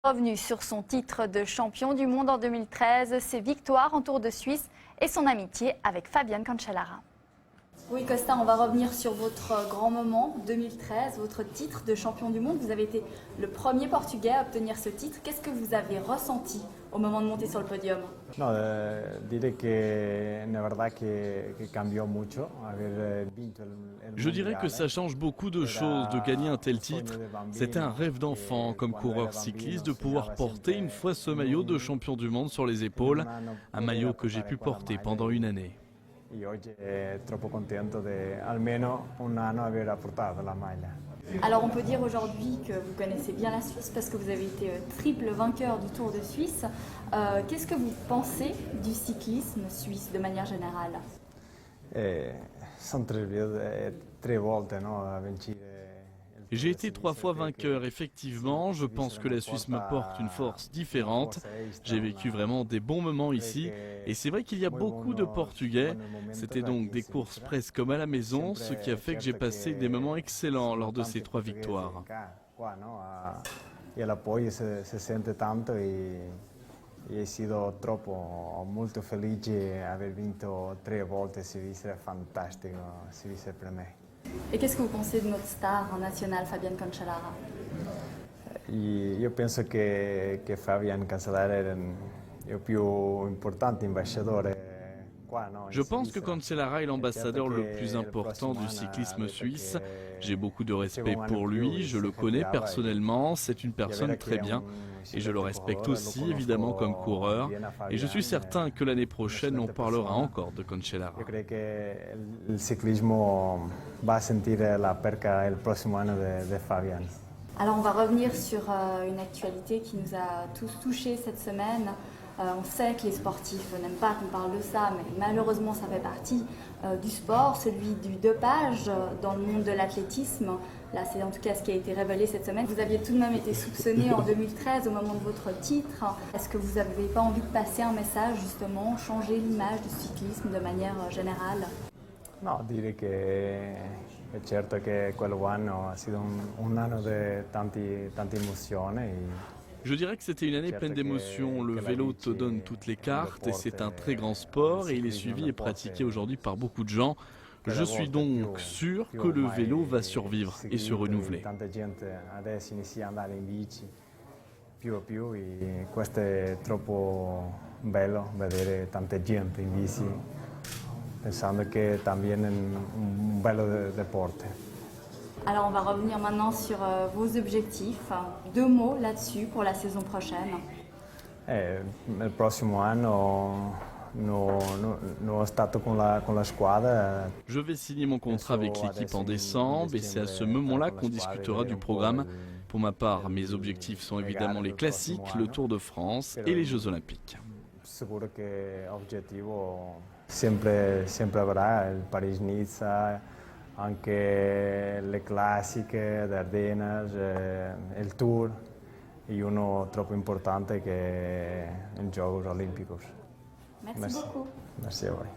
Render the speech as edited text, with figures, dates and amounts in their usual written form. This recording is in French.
Revenu sur son titre de champion du monde en 2013, ses victoires en Tour de Suisse et son amitié avec Fabian Cancellara. Oui, Costa, on va revenir sur votre grand moment 2013, votre titre de champion du monde. Vous avez été le premier Portugais à obtenir ce titre. Qu'est-ce que vous avez ressenti au moment de monter sur le podium? No, diré que la verdad que cambió mucho haber vinto el Je dirais que ça change beaucoup de choses de gagner un tel titre. C'était un rêve d'enfant comme coureur cycliste de pouvoir porter une fois ce maillot de champion du monde sur les épaules, un maillot que j'ai pu porter pendant une année. Y oggi è troppo contento di almeno un anno aver portato la maglia. Alors on peut dire aujourd'hui que vous connaissez bien la Suisse parce que vous avez été triple vainqueur du Tour de Suisse. Qu'est-ce que vous pensez du cyclisme suisse de manière générale? Sono tre volte, no, a vincere. J'ai été 3 fois vainqueur, effectivement. Je pense que la Suisse me porte une force différente. J'ai vécu vraiment des bons moments ici. Et c'est vrai qu'il y a beaucoup de Portugais. C'était donc des courses presque comme à la maison, ce qui a fait que j'ai passé des moments excellents lors de ces 3 victoires. E l'appoggio si sente tanto e sido troppo molto felice aver vinto 3 volte, si visse fantastico, si visse per me. Et qu'est-ce que vous pensez de notre star national, Fabian Cancellara? Io penso che Fabian Cancellara è il più importante ambasciatore. Je pense que Cancellara est l'ambassadeur le plus important du cyclisme suisse. J'ai beaucoup de respect pour lui, je le connais personnellement, c'est une personne très bien et je le respecte aussi évidemment comme coureur. Et je suis certain que l'année prochaine on parlera encore de Cancellara. Je crois que le cyclisme va sentir la perca le prochain anno de Fabian. Alors on va revenir sur une actualité qui nous a tous touchés cette semaine. On sait que les sportifs n'aiment pas qu'on parle de ça, mais malheureusement ça fait partie du sport, celui du dopage dans le monde de l'athlétisme. Là c'est en tout cas ce qui a été révélé cette semaine. Vous aviez tout de même été soupçonné en 2013 au moment de votre titre. Est-ce que vous n'avez pas envie de passer un message justement, changer l'image du cyclisme de manière générale? No, dire che è certo che quell'anno ha sido un anno di tante emozioni. Je dirais que c'était une année pleine d'émotions. Le vélo te donne toutes les cartes et c'est un très grand sport et il est suivi et pratiqué aujourd'hui par beaucoup de gens. Je suis donc sûr que le vélo va survivre et se renouveler. Tanta gente adesso inizia ad andare in bici più e più e questo è troppo bello vedere tanta gente in bici pensando che también è un bello deporte. Alors on va revenir maintenant sur vos objectifs. 2 mots là-dessus pour la saison prochaine. Il prossimo anno non stato con la squadra. Je vais signer mon contrat avec l'équipe en décembre et c'est à ce moment-là qu'on discutera du programme. Pour ma part, mes objectifs sont évidemment les classiques, le Tour de France et les Jeux Olympiques. Sicuro che obiettivo sempre avrà il Paris-Nice, anche le classiche, Ardennes, il Tour e uno troppo importante che è il Giochi Olimpici. Merci beaucoup. Merci a voi.